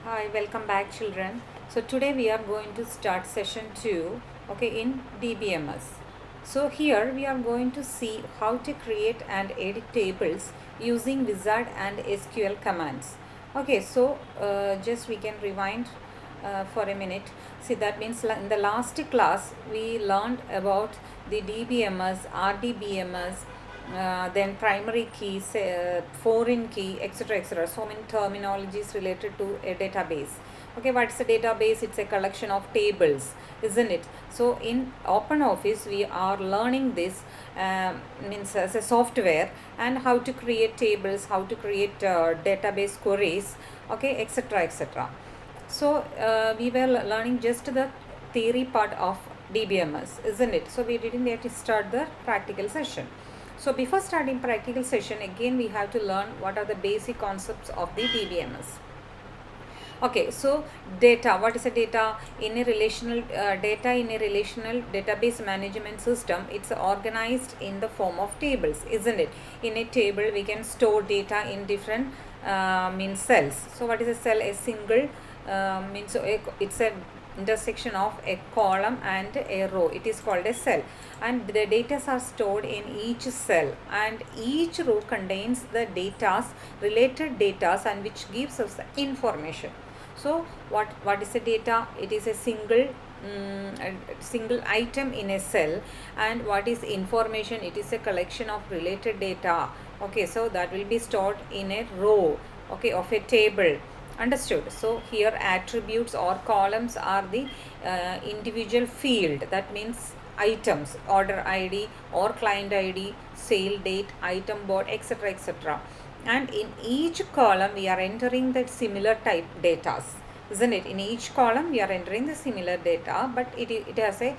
Hi, welcome back, children. So today we are going to start session 2, okay, in DBMS. So here we are going to see how to create and edit tables using wizard and SQL commands. Okay, so just we can rewind for a minute. See, that means in the last class we learned about the DBMS, RDBMS, then primary key, foreign key, etc. etc. So many terminologies related to a database. Okay, what's a database? It's a collection of tables, isn't it? So in OpenOffice we are learning this means as a software, and how to create tables, how to create database queries, okay, etc. etc. So we were learning just the theory part of DBMS, isn't it? So we didn't yet start the practical session. So before starting practical session, again we have to learn what are the basic concepts of the DBMS. Okay, so data. What is a data? In a relational data in a relational database management system, it's organized in the form of tables, isn't it? In a table, we can store data in different means cells. So what is a cell? A single means so it's a intersection of a column and a row. It is called a cell, and the data are stored in each cell, and each row contains the data's related data and which gives us information. So what is a data? It is a single item in a cell. And what is information? It is a collection of related data. Okay, so that will be stored in a row, okay, of a table. Understood? So here attributes or columns are the individual field. That means items, order ID or client ID, sale date, item board, etc. etc. And in each column we are entering the similar type data, isn't it? In each column we are entering the similar data, but it has a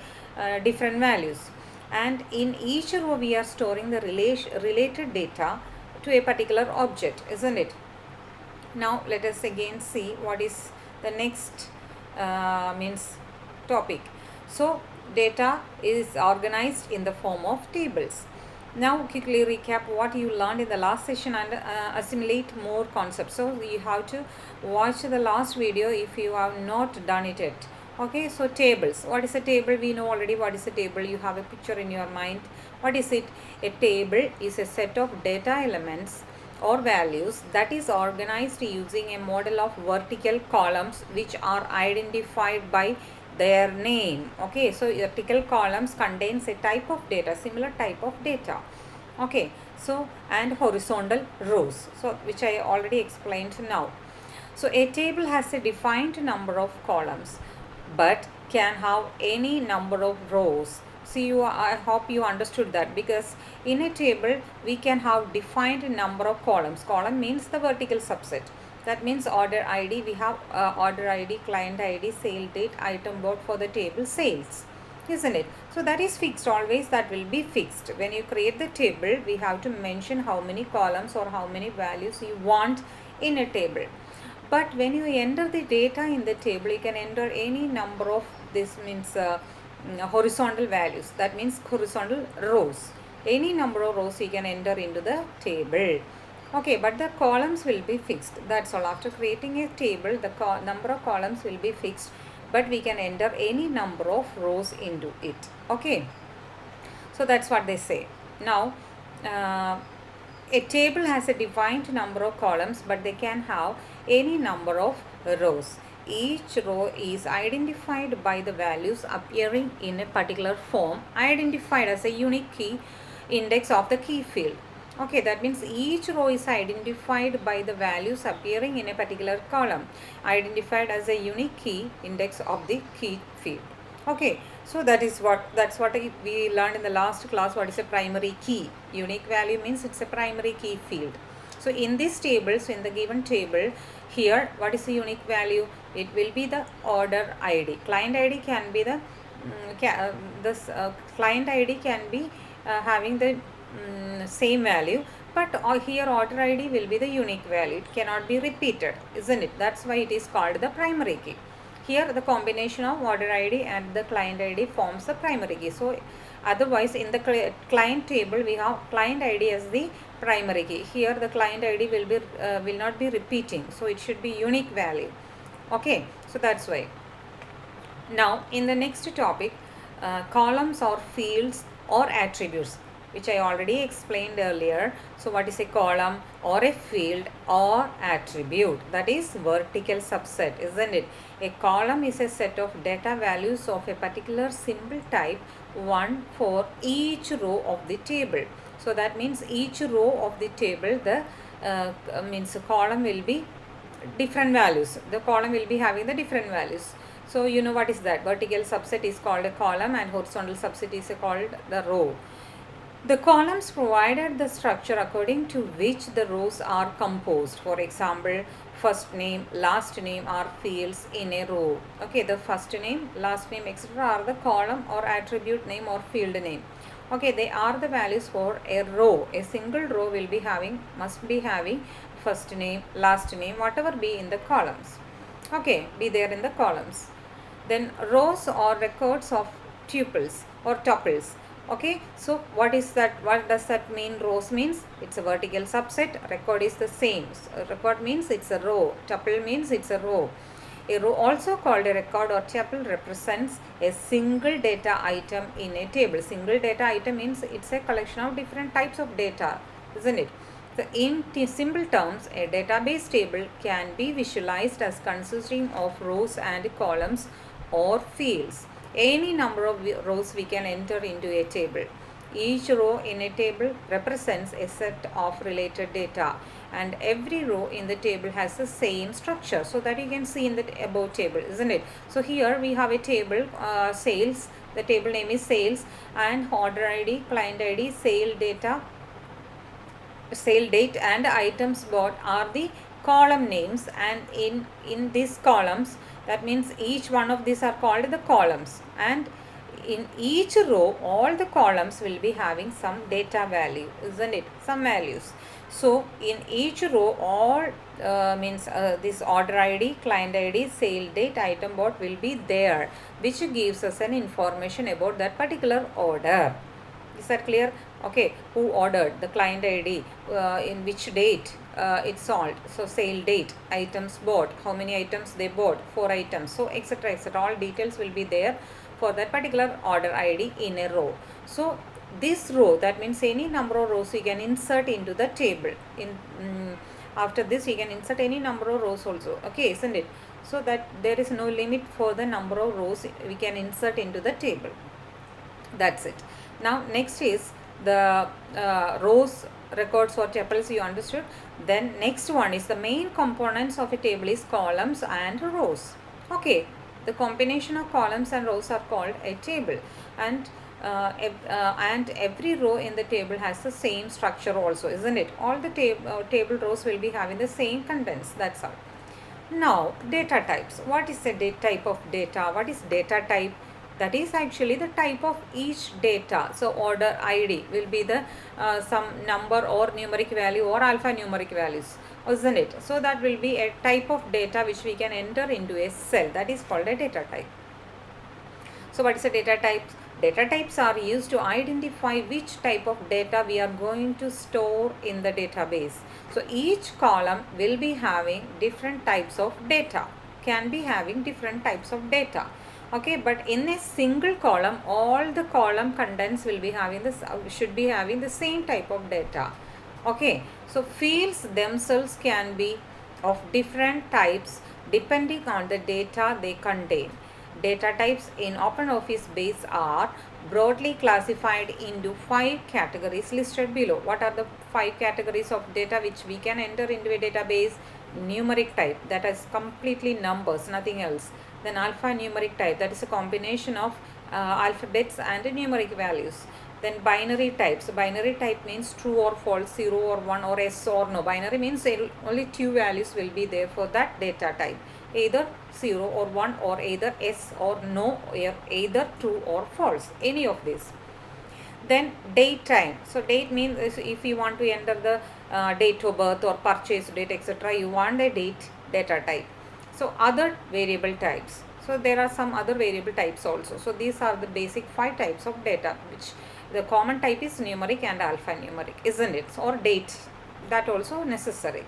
different values. And in each row we are storing the related data to a particular object, isn't it? Now let us again see what is the next means topic. So data is organized in the form of tables. Now quickly recap what you learned in the last session and assimilate more concepts. So you have to watch the last video if you have not done it yet. Okay, so tables. What is a table? We know already what is a table. You have a picture in your mind. What is it? A table is a set of data elements or values that is organized using a model of vertical columns which are identified by their name. Okay, so vertical columns contains a type of data, similar type of data. Okay, so and horizontal rows, so which I already explained now. So a table has a defined number of columns but can have any number of rows. See, I hope you understood that, because in a table we can have defined number of columns. Column means the vertical subset. That means order ID. We have order ID, client ID, sale date, item board for the table sales, isn't it? So that is fixed always. That will be fixed. When you create the table, we have to mention how many columns or how many values you want in a table. But when you enter the data in the table, you can enter any number of this means horizontal values. That means horizontal rows. Any number of rows you can enter into the table. Okay, but the columns will be fixed. That's all. After creating a table, the number of columns will be fixed, but we can enter any number of rows into it. Okay, so that's what they say. Now, a table has a defined number of columns, but they can have any number of rows. Each row is identified by the values appearing in a particular form, identified as a unique key index of the key field. Okay, that means each row is identified by the values appearing in a particular column, identified as a unique key index of the key field. Okay, so that's what we learned in the last class. What is a primary key? Unique value means it's a primary key field. So in this table, so in the given table here, what is the unique value? It will be the order ID. Client ID can be the client ID can be having the same value, but here order ID will be the unique value. It cannot be repeated, isn't it? That's why it is called the primary key. Here the combination of order ID and the client ID forms the primary key. So otherwise in the client table we have client ID as the primary key. Here the client ID will not be repeating, so it should be unique value. Okay, so that's why. Now, in the next topic, columns or fields or attributes, which I already explained earlier. So, what is a column or a field or attribute? That is vertical subset, isn't it? A column is a set of data values of a particular symbol type, one for each row of the table. So, that means each row of the table, the means a column will be different values. The column will be having the different values. So you know what is that? Vertical subset is called a column and horizontal subset is called the row. The columns provided the structure according to which the rows are composed. For example, first name, last name are fields in a row. Okay, the first name, last name, etc. are the column or attribute name or field name. Okay, they are the values for a row. A single row will be having, must be having first name, last name, whatever be in the columns. Okay, be there in the columns. Then rows or records of tuples or tuples. Okay, so what is that? What does that mean? Rows means it's a vertical subset. Record is the same. Record means it's a row. Tuple means it's a row. A row, also called a record or tuple, represents a single data item in a table. Single data item means it's a collection of different types of data, isn't it? So in simple terms, a database table can be visualized as consisting of rows and columns or fields. Any number of rows we can enter into a table. Each row in a table represents a set of related data, and every row in the table has the same structure, so that you can see in the above table, isn't it? So here we have a table, sales. The table name is sales, and order ID, client ID, sale data, sale date and items bought are the column names, and in these columns, that means each one of these are called the columns, and in each row all the columns will be having some data value, isn't it? Some values. So in each row all means this order ID, client ID, sale date, item bought will be there, which gives us an information about that particular order. Is that clear? Okay, who ordered, the client ID, in which date it's sold, so sale date, items bought, how many items they bought, 4 items, so etc etc, all details will be there for that particular order ID in a row. So this row, that means any number of rows you can insert into the table. After this you can insert any number of rows also, okay, isn't it? So that there is no limit for the number of rows we can insert into the table. That's it. Now next is the rows, records or tuples, you understood. Then next one is the main components of a table is columns and rows. Okay, the combination of columns and rows are called a table, and every row in the table has the same structure also, isn't it? All the table rows will be having the same contents. That's all. Now data types. What is the type of data? What is data type? That is actually the type of each data. So order ID will be the some number or numeric value or alphanumeric values, isn't it? So that will be a type of data which we can enter into a cell. That is called a data type. So what is a data type? Data types are used to identify which type of data we are going to store in the database. So each column will be having different types of data, can be having different types of data. Okay, but in a single column, all the column contents will be having this, should be having the same type of data. Okay, so fields themselves can be of different types depending on the data they contain. Data types in OpenOffice base are broadly classified into 5 categories listed below. What are the 5 categories of data which we can enter into a database? Numeric type, that is completely numbers, nothing else. Then alphanumeric type, that is a combination of alphabets and numeric values. Then binary types. Binary type means true or false, 0 or 1 or yes or no. Binary means only 2 values will be there for that data type, either 0 or 1 or either yes or no, or either true or false, any of these. Then date time. So date means if you want to enter the date of birth or purchase date, etc., you want a date data type. So other variable types. So there are some other variable types also. So these are the basic 5 types of data, which the common type is numeric and alphanumeric, isn't it? Or date, that also necessary.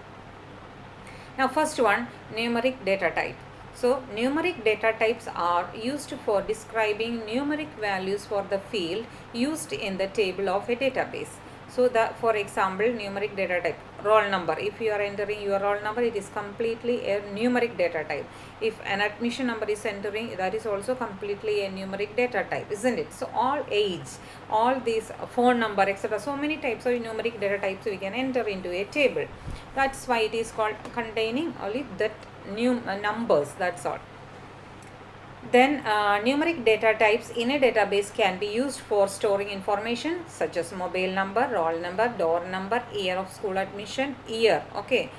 Now first one, numeric data type. So numeric data types are used for describing numeric values for the field used in the table of a database. So for example, numeric data type, roll number. If you are entering your roll number, it is completely a numeric data type. If an admission number is entering, that is also completely a numeric data type, isn't it? So all age, all these phone number, etc. So many types of numeric data types we can enter into a table. That's why it is called containing only that numbers, that's all. Then numeric data types in a database can be used for storing information such as mobile number, roll number, door number, year of school admission, year, okay,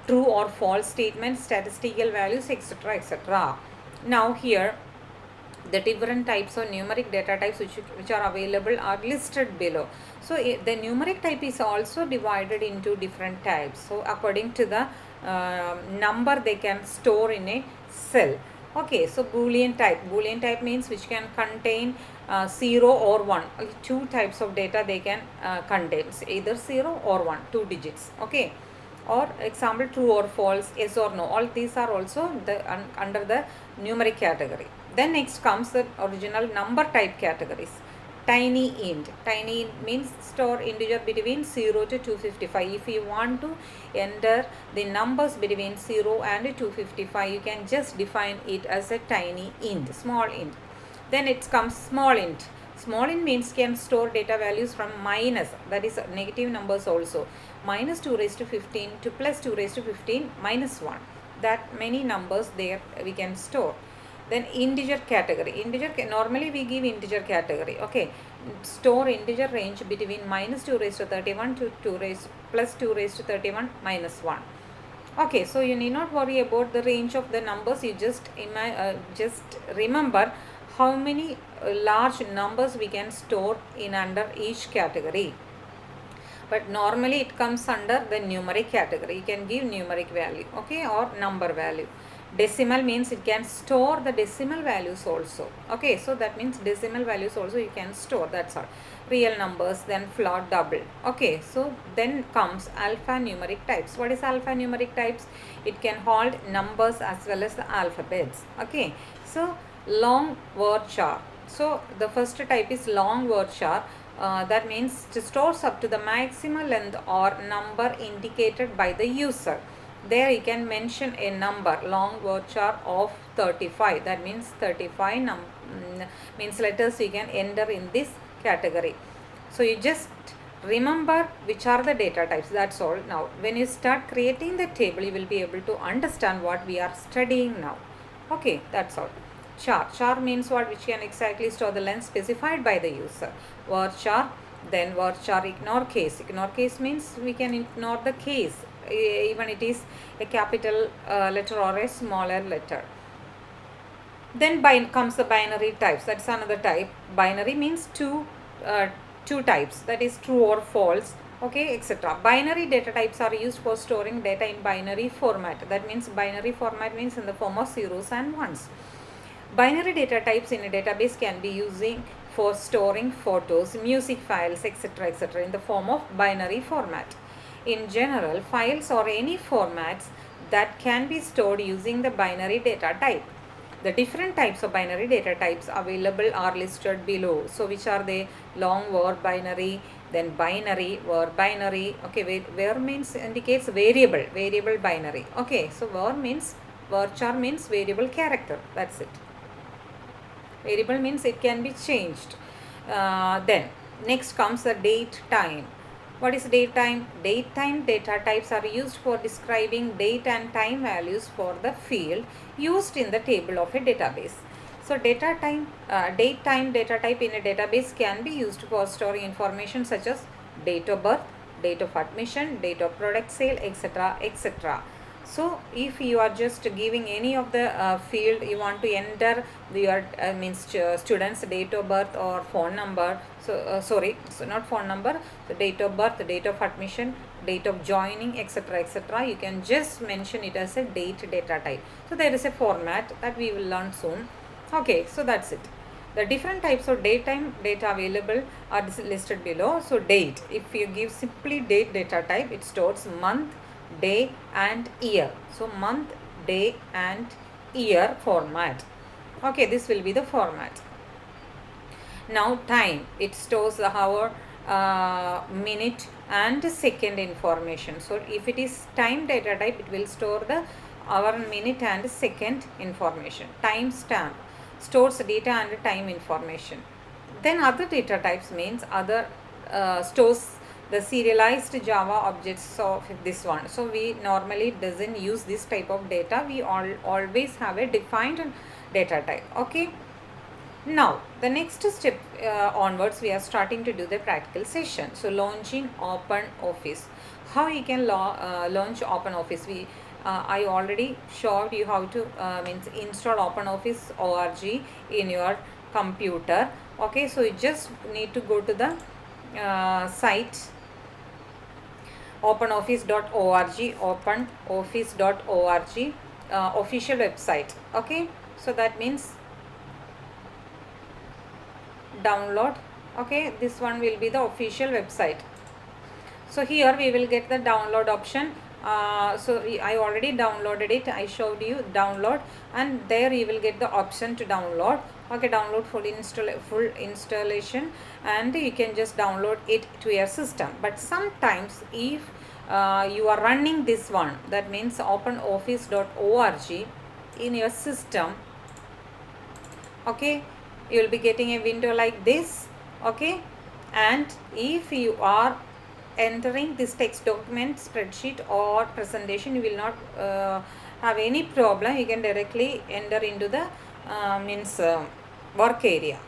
true or false statements, statistical values, etc., etc. Now here the different types of numeric data types which are available are listed below. So the numeric type is also divided into different types. So according to the number they can store in a cell. Okay, so Boolean type means which can contain 0 or 1. Two types of data they can contain, either 0 or 1, 2 digits. Okay, or example true or false, yes or no, all these are also under the numeric category. Then next comes the original number type categories. Tiny int means store integer between 0 to 255. If you want to enter the numbers between 0 and 255, you can just define it as a tiny int, small int. Then it comes small int. Small int means can store data values from minus, that is negative numbers also, minus 2 raised to 15 to plus 2 raised to 15 minus 1. That many numbers there we can store. Then integer category. Normally we give integer category. Okay, store integer range between minus 2 raised to 31 to plus 2 raised to 31 minus 1. Okay, so you need not worry about the range of the numbers. You just remember how many large numbers we can store in under each category. But normally it comes under the numeric category. You can give numeric value, okay, or number value. Decimal means it can store the decimal values also. Okay, so that means decimal values also you can store, that's all. Real numbers, then float, double. Okay, so then comes alphanumeric types. What is alphanumeric types? It can hold numbers as well as the alphabets. Okay, so long word char. So the first type is long word char. That means it stores up to the maximum length or number indicated by the user. There you can mention a number, long word char of 35. That means 35 means letters you can enter in this category. So you just remember which are the data types, that's all. Now when you start creating the table, you will be able to understand what we are studying now. Okay, that's all. Char means what? Which can exactly store the length specified by the user. Word char, then word char ignore case. Ignore case means we can ignore the case, even it is a capital letter or a smaller letter. Then comes the binary types. That's another type. Binary means two types, that is true or false, okay, etc. Binary data types are used for storing data in binary format. That means binary format means in the form of zeros and ones. Binary data types in a database can be using for storing photos, music files, etc., etc. in the form of binary format. In general, files or any formats that can be stored using the binary data type. The different types of binary data types available are listed below. So which are they? Long word binary, then binary, word binary. Okay, word means indicates variable binary. Okay, so word char means variable character. That's it. Variable means it can be changed. Then next comes the date time. What is date time? Date time data types are used for describing date and time values for the field used in the table of a database. So date time data type in a database can be used for storing information such as date of birth, date of admission, date of product sale, etc., etc. So if you are just giving any of the field, you want to enter your student's date of birth or phone number. So so not phone number, so date of birth, date of admission, date of joining, etc., etc. You can just mention it as a date data type. So there is a format that we will learn soon. Okay, so that's it. The different types of datetime data available are listed below. So date, if you give simply date data type, it stores month, day and year. So month, day and year format. Okay, this will be the format. Now time, it stores the hour, minute and second information. So if it is time data type, it will store the hour, minute and second information. Time stamp stores data and time information. Then other data types means other stores the serialized Java objects of this one. So we normally doesn't use this type of data. We always have a defined data type. Okay. Now, the next step onwards, we are starting to do the practical session. So, launching OpenOffice. How you can launch OpenOffice? I already showed you how to means install OpenOffice org in your computer. Okay, so you just need to go to the site openoffice.org, openoffice.org, official website. Okay, so that means download. Okay, this one will be the official website. So here we will get the download option. So I already downloaded it. I showed you download, and there you will get the option to download. Okay, download full installation, and you can just download it to your system. But sometimes if you are running this one, that means openoffice.org in your system, okay, you will be getting a window like this. Okay, and if you are entering this text document, spreadsheet or presentation, you will not have any problem. You can directly enter into the work area.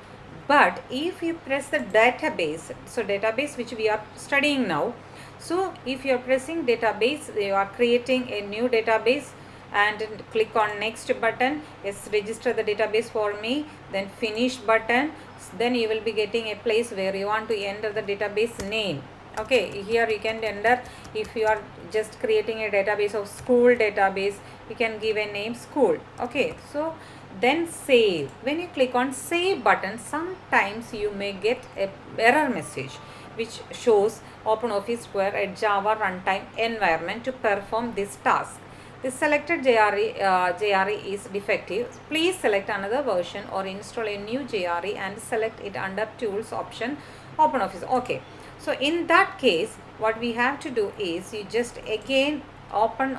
But if you press the database, so database which we are studying now, so if you are pressing database, you are creating a new database and click on next button. Yes, register the database for me, then finish button. Then you will be getting a place where you want to enter the database name. Okay, here you can enter. If you are just creating a database of school database, you can give a name school. Okay, so then save. When you click on save button, sometimes you may get a error message which shows OpenOffice require a Java runtime environment to perform this task. The selected JRE is defective. Please select another version or install a new JRE and select it under Tools option, OpenOffice. Okay, so in that case, what we have to do is you just again open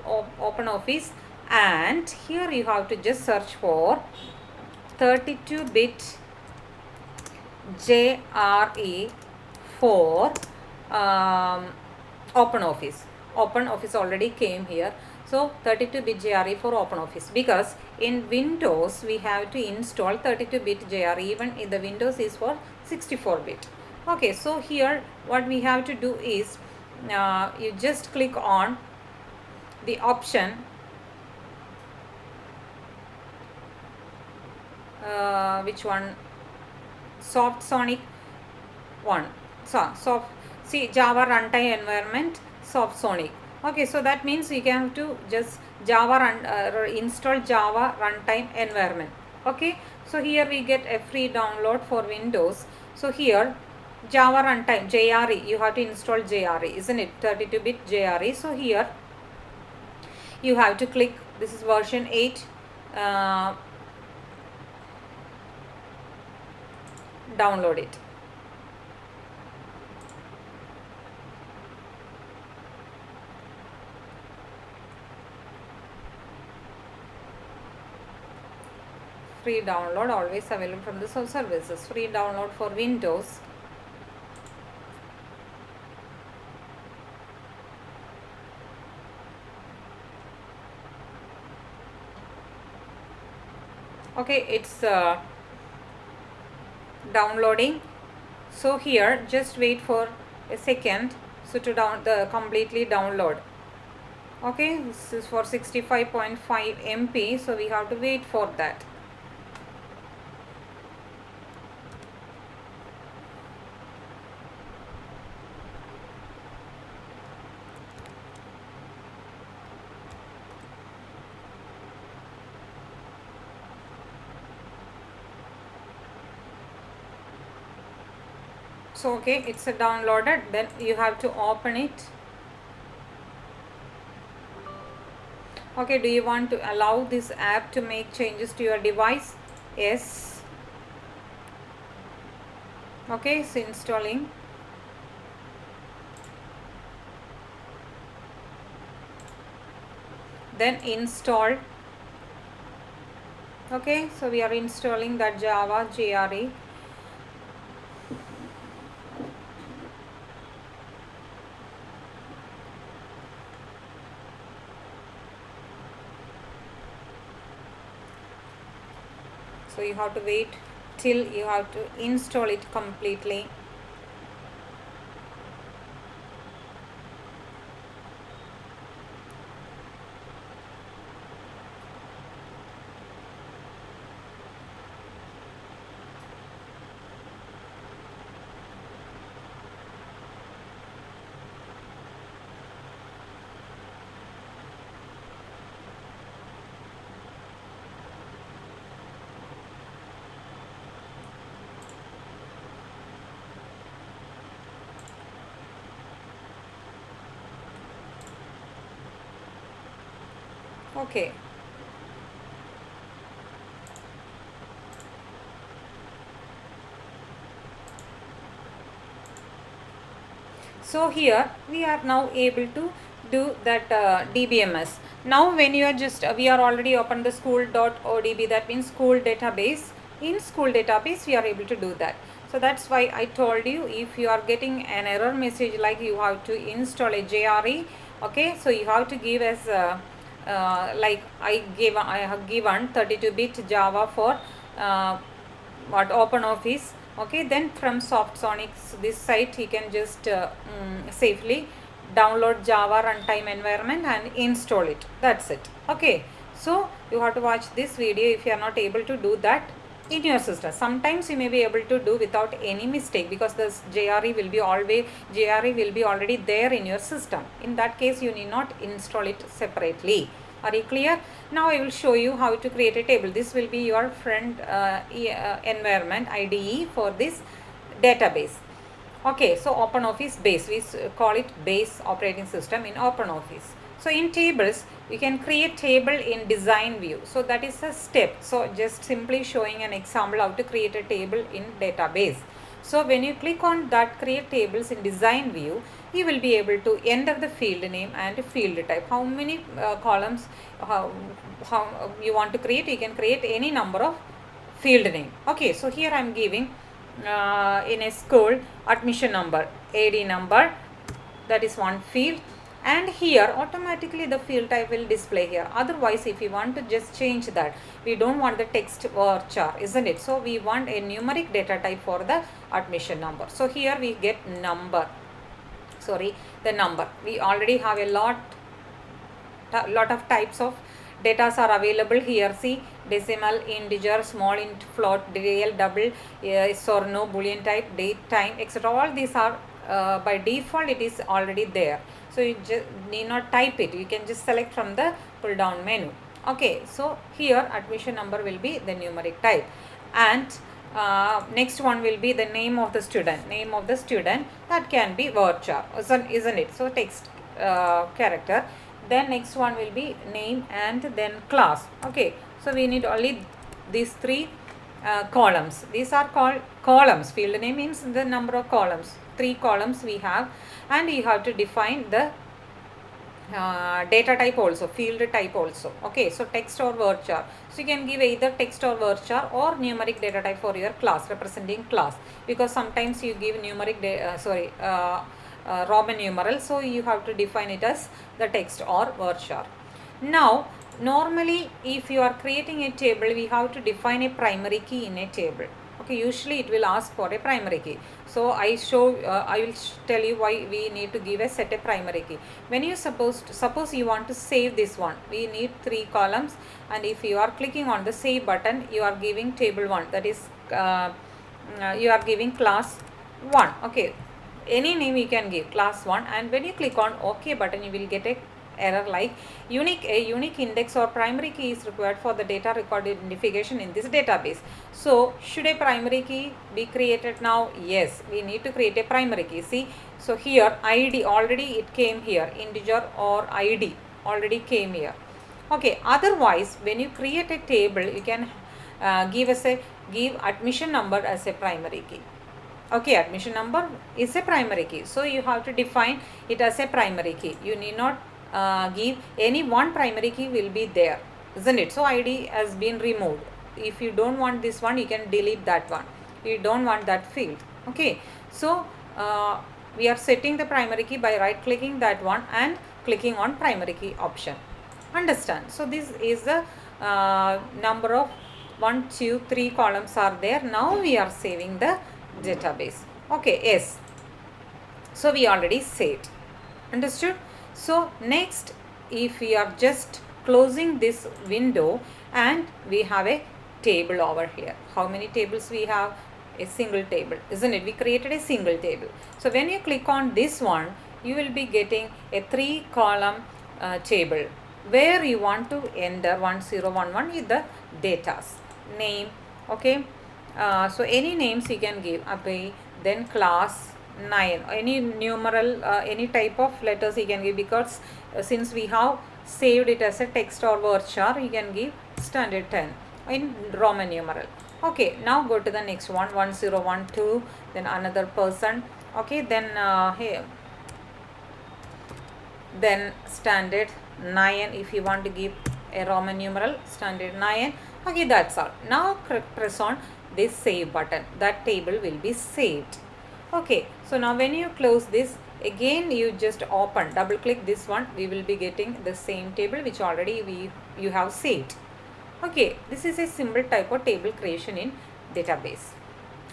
OpenOffice, and here you have to just search for 32-bit JRE for OpenOffice. OpenOffice already came here. So 32-bit JRE for OpenOffice, because in Windows we have to install 32-bit JRE, even in the Windows is for 64-bit. Okay, so here what we have to do is you just click on the option which one, Soft Sonic one. So see, Java runtime environment, Soft Sonic. Okay, so that means you can have to just install Java runtime environment. Okay, so here we get a free download for Windows. So here Java runtime JRE, you have to install JRE, isn't it? 32-bit JRE. So here you have to click, this is version 8, download it. Free download always available from the services. Free download for Windows. Okay, it's downloading. So here just wait for a second, so to completely download. Okay, this is for 65.5 MB, so we have to wait for that. So okay, it's downloaded. Then you have to open it. Okay, do you want to allow this app to make changes to your device? Yes. Okay, so installing. Then install. Okay, so we are installing that Java JRE. So you have to wait till you have to install it completely. Okay. So here we are now able to do that DBMS. Now when you are just, we are already open the school.odb, that means school database. In school database we are able to do that. So that's why I told you, if you are getting an error message like you have to install a JRE, okay, so you have to give as like I have given 32-bit Java for what OpenOffice. Okay, then from Softsonics this site he can just safely download Java runtime environment and install it. That's it. Okay, so you have to watch this video if you are not able to do that in your system. Sometimes you may be able to do without any mistake, because this JRE will be already there in your system. In that case you need not install it separately. Are you clear? Now I will show you how to create a table. This will be your front environment IDE for this database. Okay, so OpenOffice base, we call it base operating system in OpenOffice. So in tables, you can create table in design view. So that is a step. So just simply showing an example how to create a table in database. So when you click on that create tables in design view, you will be able to enter the field name and field type. How many columns how you want to create, you can create any number of field name. Okay, so here I am giving in a school admission number, AD number, that is one field, and here automatically the field type will display here. Otherwise if you want to just change that, we don't want the text varchar, isn't it? So we want a numeric data type for the admission number. So here we get number, the number. We already have a lot of types of data are available here. See, decimal, integer, small int, float, real, double, yes or no, boolean type, date, time, etc. All these are by default it is already there. So you just need not type it, you can just select from the pull down menu. Okay, so here admission number will be the numeric type, and next one will be the name of the student. Name of the student, that can be varchar, isn't it? So text character. Then next one will be name and then class. Okay, so we need only these three columns. These are called columns. Field name means the number of columns. 3 columns we have, and you have to define the data type also, field type also. Okay, so text or varchar. So you can give either text or varchar or numeric data type for your class, representing class, because sometimes you give numeric Roman numeral, so you have to define it as the text or varchar. Now normally if you are creating a table, we have to define a primary key in a table. Okay, usually it will ask for a primary key. So I will tell you why we need to give a set a primary key. When you suppose you want to save this one, we need 3 columns, and if you are clicking on the save button, you are giving table 1, that is you are giving class 1. Okay, any name you can give, class 1, and when you click on OK button, you will get a error like a unique index or primary key is required for the data record identification in this database. So should a primary key be created now? Yes, we need to create a primary key. See, so here ID already it came here, integer or ID already came here. Okay, otherwise when you create a table, you can give admission number as a primary key. Okay, admission number is a primary key, so you have to define it as a primary key. You need not give any one primary key will be there, isn't it? So id has been removed. If you don't want this one, you can delete that one. You don't want that field. Okay, so we are setting the primary key by right clicking that one and clicking on primary key option. Understand? So this is the number of 1 2 3 columns are there. Now we are saving the database. Okay, yes, so we already saved. Understood? So next, if we are just closing this window and we have a table over here. How many tables we have? A single table, isn't it? We created a single table. So when you click on this one, you will be getting a 3-column table where you want to enter 1011 with the datas name. Okay, so any names you can give, Abhay, then class 9, any numeral, any type of letters you can give, because since we have saved it as a text or varchar, you can give standard 10 in Roman numeral. Okay, now go to the next one, 1012, then another person. Okay, then here, then standard 9, if you want to give a Roman numeral, standard 9. Okay, that's all. Now press on this save button. That table will be saved. Okay, so now when you close this, again you just open, double click this one, we will be getting the same table which already you have saved. Okay, this is a simple type of table creation in database.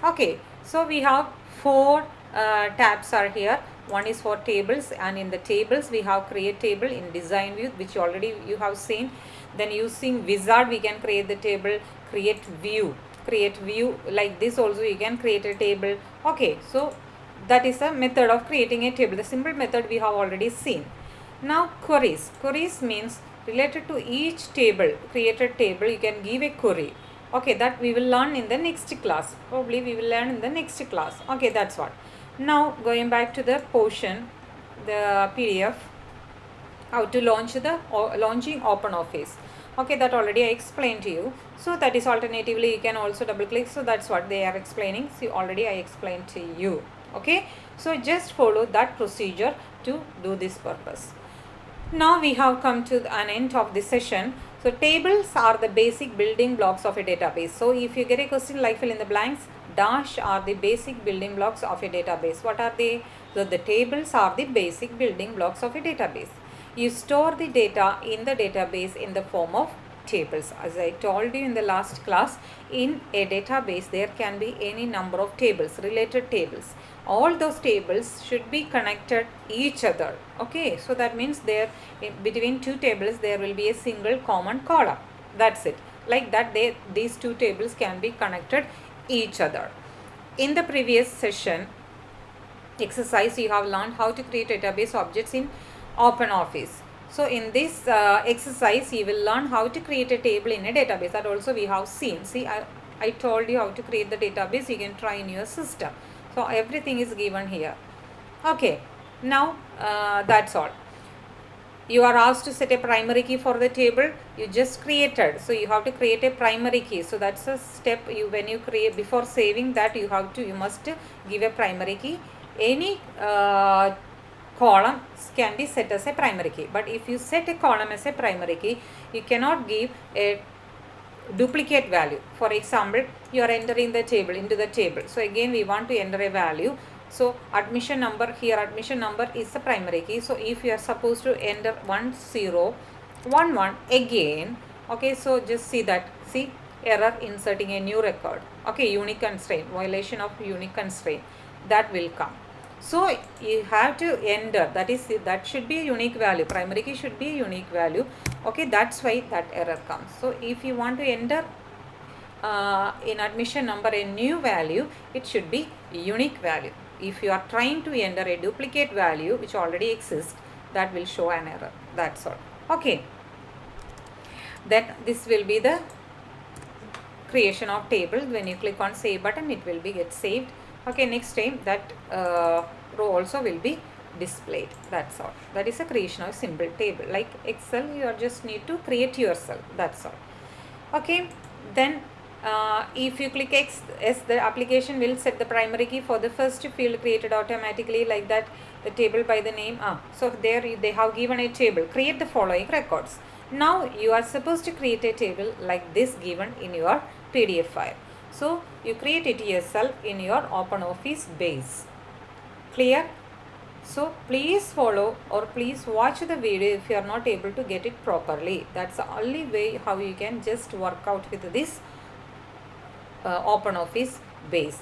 Okay, so we have 4 tabs are here. One is for tables, and in the tables we have create table in design view, which already you have seen. Then using wizard we can create the table, create view like this also you can create a table. Okay, so that is a method of creating a table. The simple method we have already seen. Now queries means related to each table, created table, you can give a query. Okay, that we will learn in the next class. Probably we will learn in the next class. Okay, that's what. Now going back to the portion, the PDF, how to launch the launching OpenOffice. Okay, that already I explained to you. So that is alternatively you can also double click. So that's what they are explaining. See, already I explained to you. Okay, so just follow that procedure to do this purpose. Now we have come to an end of this session. So tables are the basic building blocks of a database. So if you get a question like fill in the blanks, dash are the basic building blocks of a database. What are they? So the tables are the basic building blocks of a database. You store the data in the database in the form of tables. As I told you in the last class, in a database there can be any number of tables, related tables. All those tables should be connected each other. Okay, so that means there between 2 tables there will be a single common column. That's it. Like that these 2 tables can be connected each other. In the previous session exercise, you have learned how to create database objects in OpenOffice. So in this exercise you will learn how to create a table in a database. That also we have seen. See, I told you how to create the database. You can try in your system. So everything is given here. Okay, now that's all. You are asked to set a primary key for the table you just created. So you have to create a primary key. So that's a step when you create. Before saving that, you must give a primary key. Any column can be set as a primary key, but if you set a column as a primary key, you cannot give a duplicate value. For example, you are entering the table into the table. So again we want to enter a value. So admission number, here admission number is the primary key. So if you are supposed to enter 1011 again, okay, so just see that, see, error inserting a new record. Okay, unique constraint, violation of unique constraint, that will come. So you have to enter, that should be a unique value, primary key should be a unique value. Okay, that's why that error comes. So if you want to enter in admission number a new value, it should be unique value. If you are trying to enter a duplicate value which already exists, that will show an error. That's all. Okay, then this will be the creation of table. When you click on save button, it will be get saved. Okay, next time that row also will be displayed. That's all. That is a creation of simple table. Like Excel, you are just need to create yourself. That's all. Okay, then if you click X, the application will set the primary key for the first field created automatically, like that, the table by the name. So there they have given a table, create the following records. Now you are supposed to create a table like this given in your PDF file. So you create it yourself in your OpenOffice base. Clear? So please follow or please watch the video if you are not able to get it properly. That's the only way how you can just work out with this OpenOffice base.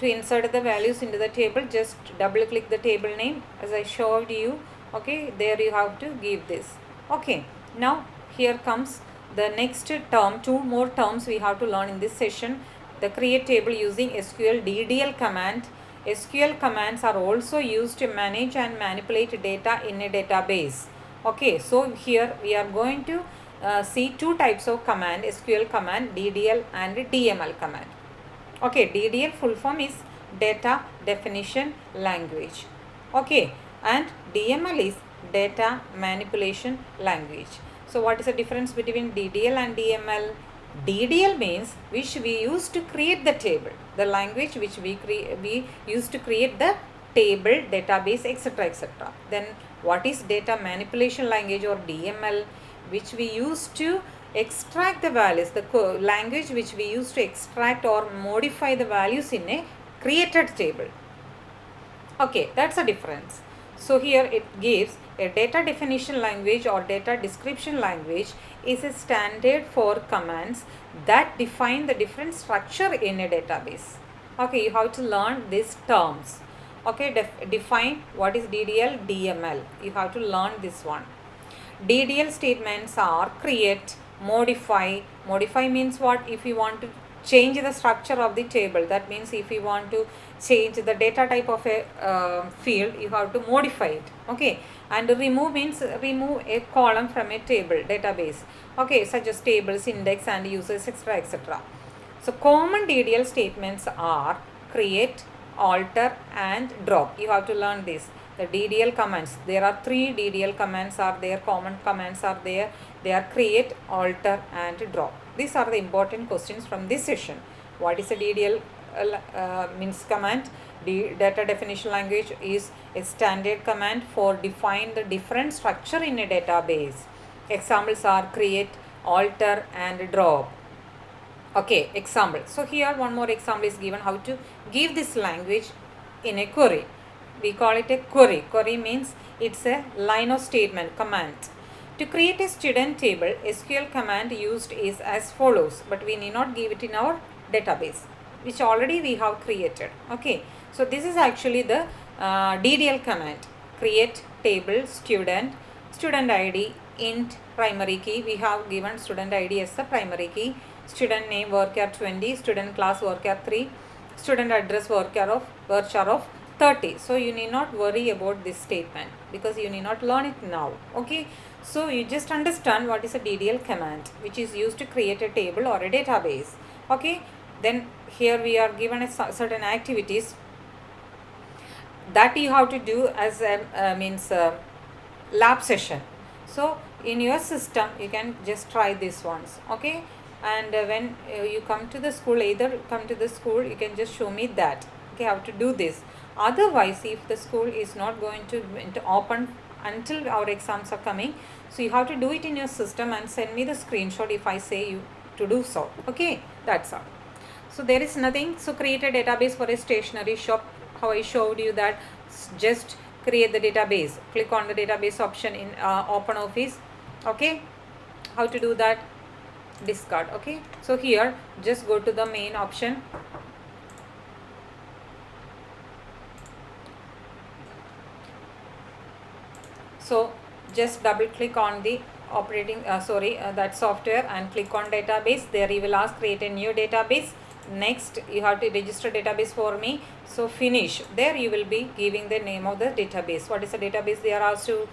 To insert the values into the table, just double click the table name as I showed you. Okay, there you have to give this. Okay, now here comes the next term. Two more terms we have to learn in this session. The create table using SQL DDL command. SQL commands are also used to manage and manipulate data in a database. Okay, so here we are going to see two types of command, SQL command, DDL and DML command. Okay, DDL full form is data definition language. Okay, and DML is data manipulation language. So what is the difference between DDL and DML? DDL means which we use to create the table, the language which we use to create the table, database, etc., etc. Then what is data manipulation language or DML, which we use to extract the values, the language which we use to extract or modify the values in a created table. Okay, that's a difference. So here it gives a data definition language or data description language is a standard for commands that define the different structure in a database. Okay, you have to learn these terms. Okay, define what is DDL, DML. You have to learn this one. DDL statements are create, modify. Modify means what? If you want to change the structure of the table, that means if you want to change the data type of a field, you have to modify it. Okay, and remove means remove a column from a table database. Okay, such as tables, index and users, etc., etc. So common DDL statements are create, alter and drop. You have to learn this. The DDL commands, there are 3 DDL commands are there, common commands are there. They are create, alter and drop. These are the important questions from this session. What is a DDL means command? Data definition language is a standard command for define the different structure in a database. Examples are create, alter and drop. Okay, example. So here one more example is given how to give this language in a query. We call it a query. Query means it's a line of statement, command. To create a student table, SQL command used is as follows, but we need not give it in our database, which already we have created. Okay, so this is actually the DDL command. Create table student, student ID, int primary key. We have given student ID as the primary key. Student name varchar 20, student class varchar 3, student address varchar of 30. So you need not worry about this statement because you need not learn it now. Okay, so you just understand what is a DDL command, which is used to create a table or a database. Okay, then here we are given a certain activities that you have to do as a lab session. So in your system you can just try this ones. Okay, and when you come to the school, either come to the school, you can just show me that. Okay, how to do this. Otherwise, if the school is not going to open until our exams are coming, so you have to do it in your system and send me the screenshot if I say you to do so. Okay, that's all. So there is nothing. So create a database for a stationery shop. How I showed you that, just create the database. Click on the database option in OpenOffice. Okay, how to do that? Discard. Okay, so here just go to the main option. So just double click on the that software and click on database. There you will ask create a new database. Next you have to register database for me. So finish. There you will be giving the name of the database. What is the database they are asked to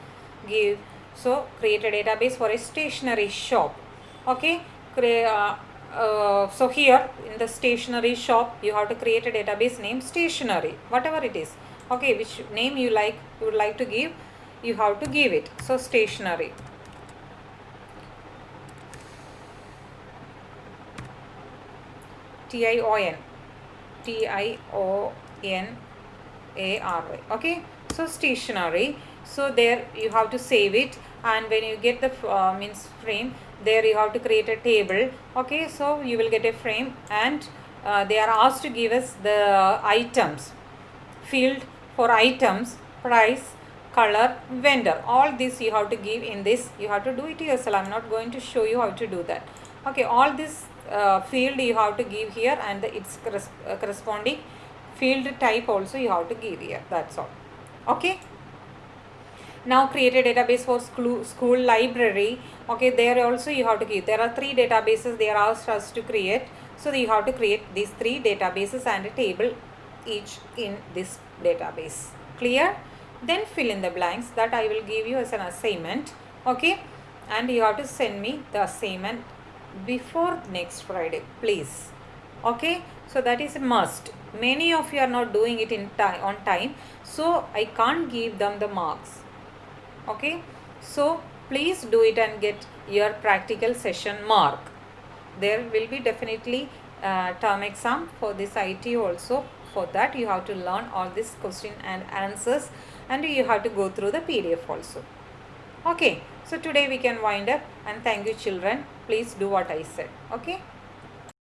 give? So create a database for a stationery shop. Okay, so here in the stationery shop you have to create a database name stationery, whatever it is. Okay, which name you would like to give, you have to give it. So stationery. Tion. Tionary. Okay, so stationery. So there you have to save it, and when you get the means frame, there you have to create a table. Okay, so you will get a frame, and they are asked to give us the items, field for items, price, color, vendor. All this you have to give in this. You have to do it yourself. I'm not going to show you how to do that. Okay, all this field you have to give here, and its corresponding field type also you have to give here. That's all. Okay. Now create a database for school library. Okay, there also you have to give. There are 3 databases they are asked us to create. So you have to create these 3 databases and a table each in this database. Clear? Then fill in the blanks that I will give you as an assignment. Okay, and you have to send me the assignment before next Friday, please. Okay, so that is a must. Many of you are not doing it in on time, so I can't give them the marks. Okay, so please do it and get your practical session mark. There will be definitely term exam for this IT also. For that you have to learn all this question and answers, and you have to go through the PDF also. Okay, so today we can wind up, and thank you children. Please do what I said. Okay.